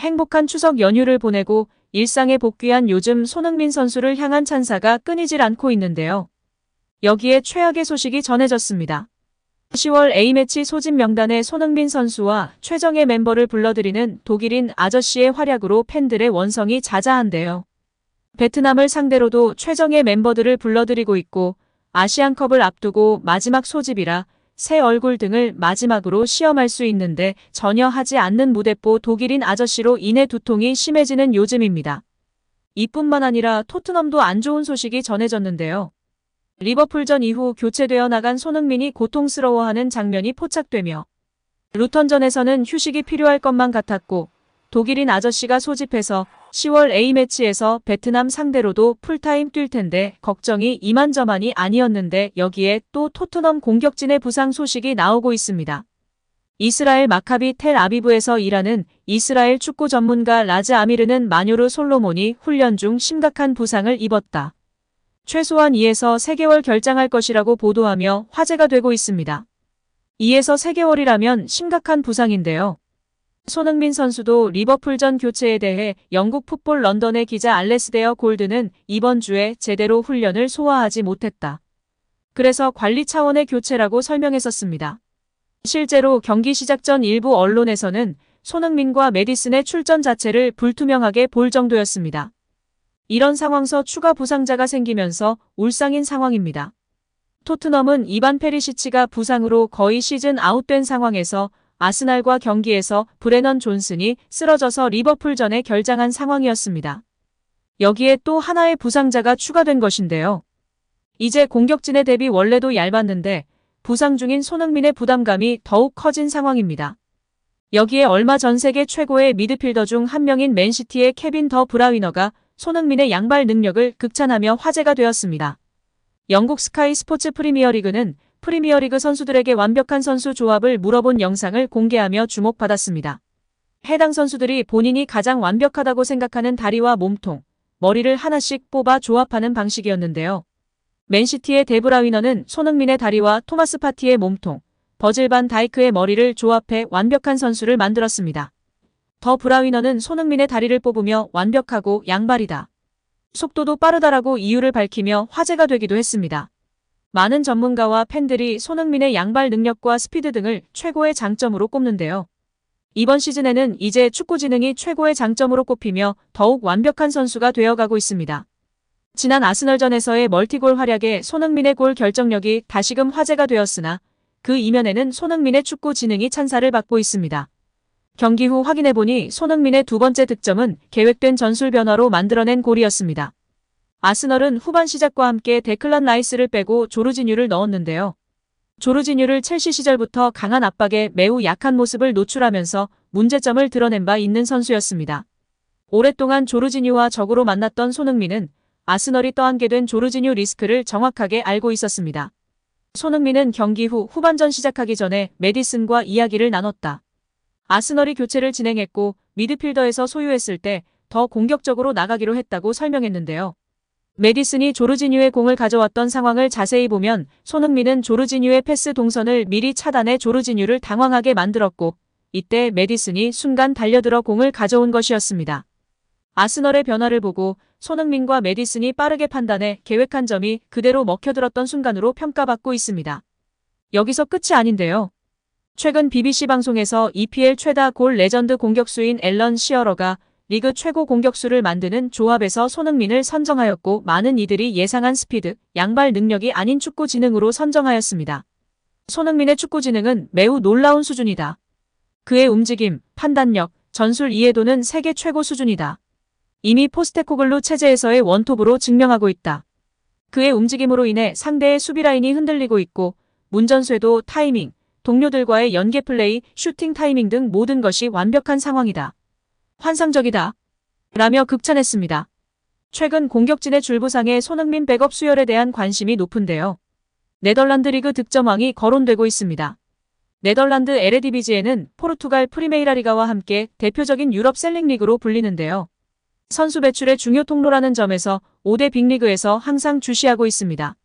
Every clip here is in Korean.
행복한 추석 연휴를 보내고 일상에 복귀한 요즘 손흥민 선수를 향한 찬사가 끊이질 않고 있는데요. 여기에 최악의 소식이 전해졌습니다. 10월 A매치 소집 명단에 손흥민 선수와 최정예 멤버를 불러들이는 독일인 아저씨의 활약으로 팬들의 원성이 자자한데요. 베트남을 상대로도 최정예 멤버들을 불러들이고 있고 아시안컵을 앞두고 마지막 소집이라 새 얼굴 등을 마지막으로 시험할 수 있는데 전혀 하지 않는 무대뽀 독일인 아저씨로 인해 두통이 심해지는 요즘입니다. 이뿐만 아니라 토트넘도 안 좋은 소식이 전해졌는데요. 리버풀전 이후 교체되어 나간 손흥민이 고통스러워하는 장면이 포착되며 루턴전에서는 휴식이 필요할 것만 같았고 독일인 아저씨가 소집해서 10월 A매치에서 베트남 상대로도 풀타임 뛸 텐데 걱정이 이만저만이 아니었는데 여기에 또 토트넘 공격진의 부상 소식이 나오고 있습니다. 이스라엘 마카비 텔 아비브에서 일하는 이스라엘 축구 전문가 라즈 아미르는 마뇨르 솔로몬이 훈련 중 심각한 부상을 입었다. 최소한 2에서 3개월 결장할 것이라고 보도하며 화제가 되고 있습니다. 2에서 3개월이라면 심각한 부상인데요. 손흥민 선수도 리버풀전 교체에 대해 영국 풋볼 런던의 기자 알레스데어 골드는 이번 주에 제대로 훈련을 소화하지 못했다. 그래서 관리 차원의 교체라고 설명했었습니다. 실제로 경기 시작 전 일부 언론에서는 손흥민과 메디슨의 출전 자체를 불투명하게 볼 정도였습니다. 이런 상황서 추가 부상자가 생기면서 울상인 상황입니다. 토트넘은 이반 페리시치가 부상으로 거의 시즌 아웃된 상황에서 아스날과 경기에서 브레넌 존슨이 쓰러져서 리버풀전에 결장한 상황이었습니다. 여기에 또 하나의 부상자가 추가된 것인데요. 이제 공격진의 대비 원래도 얇았는데 부상 중인 손흥민의 부담감이 더욱 커진 상황입니다. 여기에 얼마 전 세계 최고의 미드필더 중 한 명인 맨시티의 케빈 더 브라위너가 손흥민의 양발 능력을 극찬하며 화제가 되었습니다. 영국 스카이 스포츠 프리미어리그는 프리미어리그 선수들에게 완벽한 선수 조합을 물어본 영상을 공개하며 주목받았습니다. 해당 선수들이 본인이 가장 완벽하다고 생각하는 다리와 몸통, 머리를 하나씩 뽑아 조합하는 방식이었는데요. 맨시티의 데브라위너는 손흥민의 다리와 토마스 파티의 몸통, 버질 반 다이크의 머리를 조합해 완벽한 선수를 만들었습니다. 더 브라위너는 손흥민의 다리를 뽑으며 완벽하고 양발이다. 속도도 빠르다라고 이유를 밝히며 화제가 되기도 했습니다. 많은 전문가와 팬들이 손흥민의 양발 능력과 스피드 등을 최고의 장점으로 꼽는데요. 이번 시즌에는 이제 축구지능이 최고의 장점으로 꼽히며 더욱 완벽한 선수가 되어가고 있습니다. 지난 아스널전에서의 멀티골 활약에 손흥민의 골 결정력이 다시금 화제가 되었으나 그 이면에는 손흥민의 축구 지능이 찬사를 받고 있습니다. 경기 후 확인해보니 손흥민의 두 번째 득점은 계획된 전술 변화로 만들어낸 골이었습니다. 아스널은 후반 시작과 함께 데클란 라이스를 빼고 조르지뉴를 넣었는데요. 조르지뉴를 첼시 시절부터 강한 압박에 매우 약한 모습을 노출하면서 문제점을 드러낸 바 있는 선수였습니다. 오랫동안 조르지뉴와 적으로 만났던 손흥민은 아스널이 떠안게 된 조르지뉴 리스크를 정확하게 알고 있었습니다. 손흥민은 경기 후 후반전 시작하기 전에 메디슨과 이야기를 나눴다. 아스널이 교체를 진행했고 미드필더에서 소유했을 때 더 공격적으로 나가기로 했다고 설명했는데요. 메디슨이 조르지뉴의 공을 가져왔던 상황을 자세히 보면 손흥민은 조르지뉴의 패스 동선을 미리 차단해 조르지뉴를 당황하게 만들었고 이때 메디슨이 순간 달려들어 공을 가져온 것이었습니다. 아스널의 변화를 보고 손흥민과 메디슨이 빠르게 판단해 계획한 점이 그대로 먹혀들었던 순간으로 평가받고 있습니다. 여기서 끝이 아닌데요. 최근 BBC 방송에서 EPL 최다 골 레전드 공격수인 앨런 시어러가 리그 최고 공격수를 만드는 조합에서 손흥민을 선정하였고 많은 이들이 예상한 스피드, 양발 능력이 아닌 축구 지능으로 선정하였습니다. 손흥민의 축구 지능은 매우 놀라운 수준이다. 그의 움직임, 판단력, 전술 이해도는 세계 최고 수준이다. 이미 포스테코글루 체제에서의 원톱으로 증명하고 있다. 그의 움직임으로 인해 상대의 수비 라인이 흔들리고 있고 문전쇄도, 타이밍, 동료들과의 연계 플레이, 슈팅 타이밍 등 모든 것이 완벽한 상황이다. 환상적이다. 라며 극찬했습니다. 최근 공격진의 줄부상에 손흥민 백업 수혈에 대한 관심이 높은데요. 네덜란드 리그 득점왕이 거론되고 있습니다. 네덜란드 에레디비지에는 포르투갈 프리메이라 리가와 함께 대표적인 유럽 셀링 리그로 불리는데요. 선수 배출의 중요 통로라는 점에서 5대 빅리그에서 항상 주시하고 있습니다.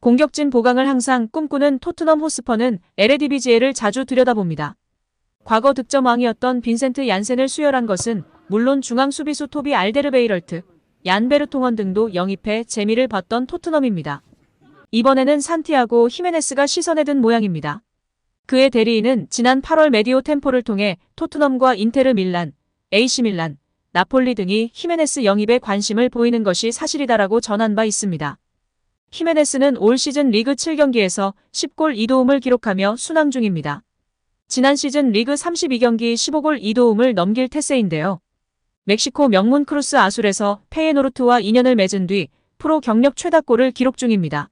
공격진 보강을 항상 꿈꾸는 토트넘 호스퍼는 에레디비지에를 자주 들여다봅니다. 과거 득점왕이었던 빈센트 얀센을 수혈한 것은 물론 중앙 수비수 토비 알데르베이럴트, 얀 베르통원 등도 영입해 재미를 봤던 토트넘입니다. 이번에는 산티아고 히메네스가 시선에 든 모양입니다. 그의 대리인은 지난 8월 메디오 템포를 통해 토트넘과 인테르 밀란, AC 밀란, 나폴리 등이 히메네스 영입에 관심을 보이는 것이 사실이다라고 전한 바 있습니다. 히메네스는 올 시즌 리그 7경기에서 10골 2도움을 기록하며 순항 중입니다. 지난 시즌 리그 32경기 15골 2도움을 넘길 태세인데요. 멕시코 명문 크루스 아술에서 페예노르트와 인연을 맺은 뒤 프로 경력 최다골을 기록 중입니다.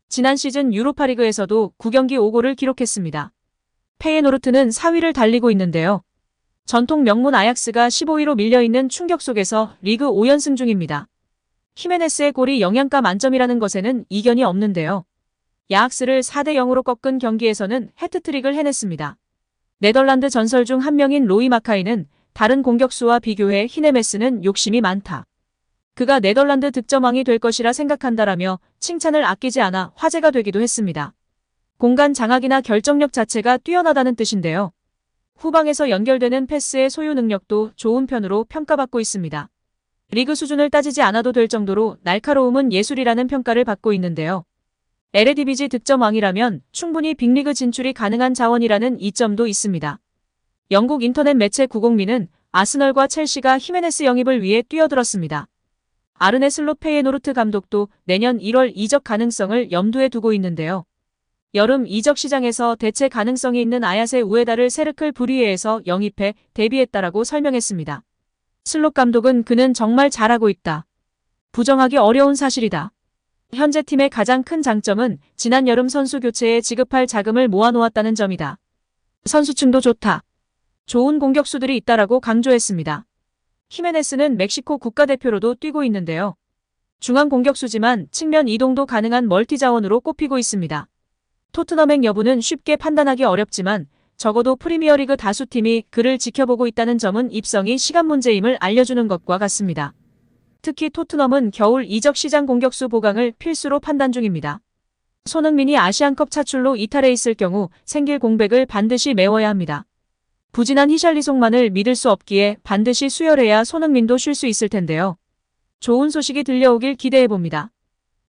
지난 시즌 유로파리그에서도 9경기 5골을 기록했습니다. 페예노르트는 4위를 달리고 있는데요. 전통 명문 아약스가 15위로 밀려있는 충격 속에서 리그 5연승 중입니다. 히메네스의 골이 영양가 만점이라는 것에는 이견이 없는데요. 야악스를 4대 0으로 꺾은 경기에서는 해트트릭을 해냈습니다. 네덜란드 전설 중 한 명인 로이 마카이는 다른 공격수와 비교해 히메네스는 욕심이 많다. 그가 네덜란드 득점왕이 될 것이라 생각한다라며 칭찬을 아끼지 않아 화제가 되기도 했습니다. 공간 장악이나 결정력 자체가 뛰어나다는 뜻인데요. 후방에서 연결되는 패스의 소유 능력도 좋은 편으로 평가받고 있습니다. 리그 수준을 따지지 않아도 될 정도로 날카로움은 예술이라는 평가를 받고 있는데요. 에레디비지 득점왕이라면 충분히 빅리그 진출이 가능한 자원이라는 이점도 있습니다. 영국 인터넷 매체 구공미는 아스널과 첼시가 히메네스 영입을 위해 뛰어들었습니다. 아르네 슬롯 페예노르트 감독도 내년 1월 이적 가능성을 염두에 두고 있는데요. 여름 이적 시장에서 대체 가능성이 있는 아야세 우에다를 세르클 브리에에서 영입해 데뷔했다라고 설명했습니다. 슬롯 감독은 그는 정말 잘하고 있다. 부정하기 어려운 사실이다. 현재 팀의 가장 큰 장점은 지난 여름 선수 교체에 지급할 자금을 모아놓았다는 점이다. 선수층도 좋다. 좋은 공격수들이 있다라고 강조했습니다. 히메네스는 멕시코 국가대표로도 뛰고 있는데요. 중앙 공격수지만 측면 이동도 가능한 멀티 자원으로 꼽히고 있습니다. 토트넘행 여부는 쉽게 판단하기 어렵지만 적어도 프리미어리그 다수 팀이 그를 지켜보고 있다는 점은 입성이 시간 문제임을 알려주는 것과 같습니다. 특히 토트넘은 겨울 이적 시장 공격수 보강을 필수로 판단 중입니다. 손흥민이 아시안컵 차출로 이탈해 있을 경우 생길 공백을 반드시 메워야 합니다. 부진한 히샬리송만을 믿을 수 없기에 반드시 수혈해야 손흥민도 쉴 수 있을 텐데요. 좋은 소식이 들려오길 기대해봅니다.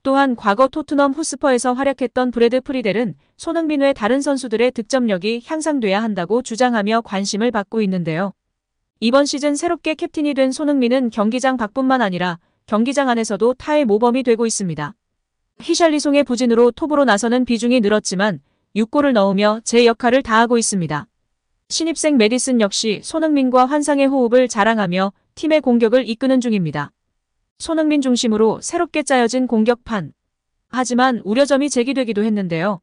또한 과거 토트넘 후스퍼에서 활약했던 브래드 프리델은 손흥민 외 다른 선수들의 득점력이 향상돼야 한다고 주장하며 관심을 받고 있는데요. 이번 시즌 새롭게 캡틴이 된 손흥민은 경기장 밖뿐만 아니라 경기장 안에서도 타의 모범이 되고 있습니다. 히샬리송의 부진으로 톱으로 나서는 비중이 늘었지만 6골을 넣으며 제 역할을 다하고 있습니다. 신입생 메디슨 역시 손흥민과 환상의 호흡을 자랑하며 팀의 공격을 이끄는 중입니다. 손흥민 중심으로 새롭게 짜여진 공격판. 하지만 우려점이 제기되기도 했는데요.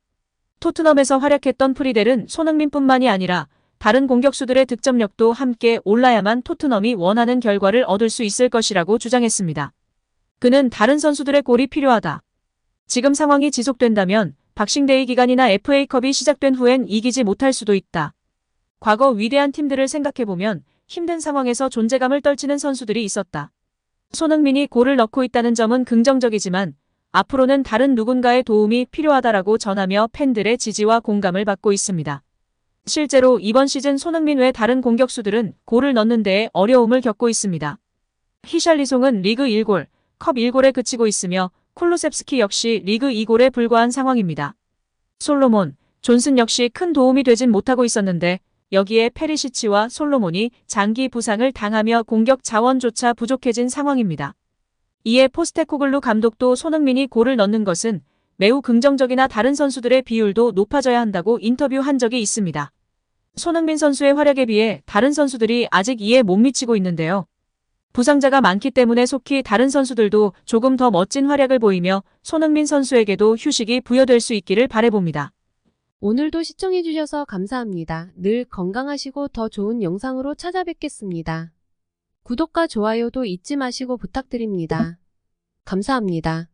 토트넘에서 활약했던 프리델은 손흥민뿐만이 아니라 다른 공격수들의 득점력도 함께 올라야만 토트넘이 원하는 결과를 얻을 수 있을 것이라고 주장했습니다. 그는 다른 선수들의 골이 필요하다. 지금 상황이 지속된다면 박싱데이 기간이나 FA컵이 시작된 후엔 이기지 못할 수도 있다. 과거 위대한 팀들을 생각해보면 힘든 상황에서 존재감을 떨치는 선수들이 있었다. 손흥민이 골을 넣고 있다는 점은 긍정적이지만 앞으로는 다른 누군가의 도움이 필요하다라고 전하며 팬들의 지지와 공감을 받고 있습니다. 실제로 이번 시즌 손흥민 외 다른 공격수들은 골을 넣는 데에 어려움을 겪고 있습니다. 히샬리송은 리그 1골, 컵 1골에 그치고 있으며 쿨루셉스키 역시 리그 2골에 불과한 상황입니다. 솔로몬, 존슨 역시 큰 도움이 되진 못하고 있었는데 여기에 페리시치와 솔로몬이 장기 부상을 당하며 공격 자원조차 부족해진 상황입니다. 이에 포스테코글루 감독도 손흥민이 골을 넣는 것은 매우 긍정적이나 다른 선수들의 비율도 높아져야 한다고 인터뷰한 적이 있습니다. 손흥민 선수의 활약에 비해 다른 선수들이 아직 이에 못 미치고 있는데요. 부상자가 많기 때문에 속히 다른 선수들도 조금 더 멋진 활약을 보이며 손흥민 선수에게도 휴식이 부여될 수 있기를 바라봅니다. 오늘도 시청해주셔서 감사합니다. 늘 건강하시고 더 좋은 영상으로 찾아뵙겠습니다. 구독과 좋아요도 잊지 마시고 부탁드립니다. 감사합니다.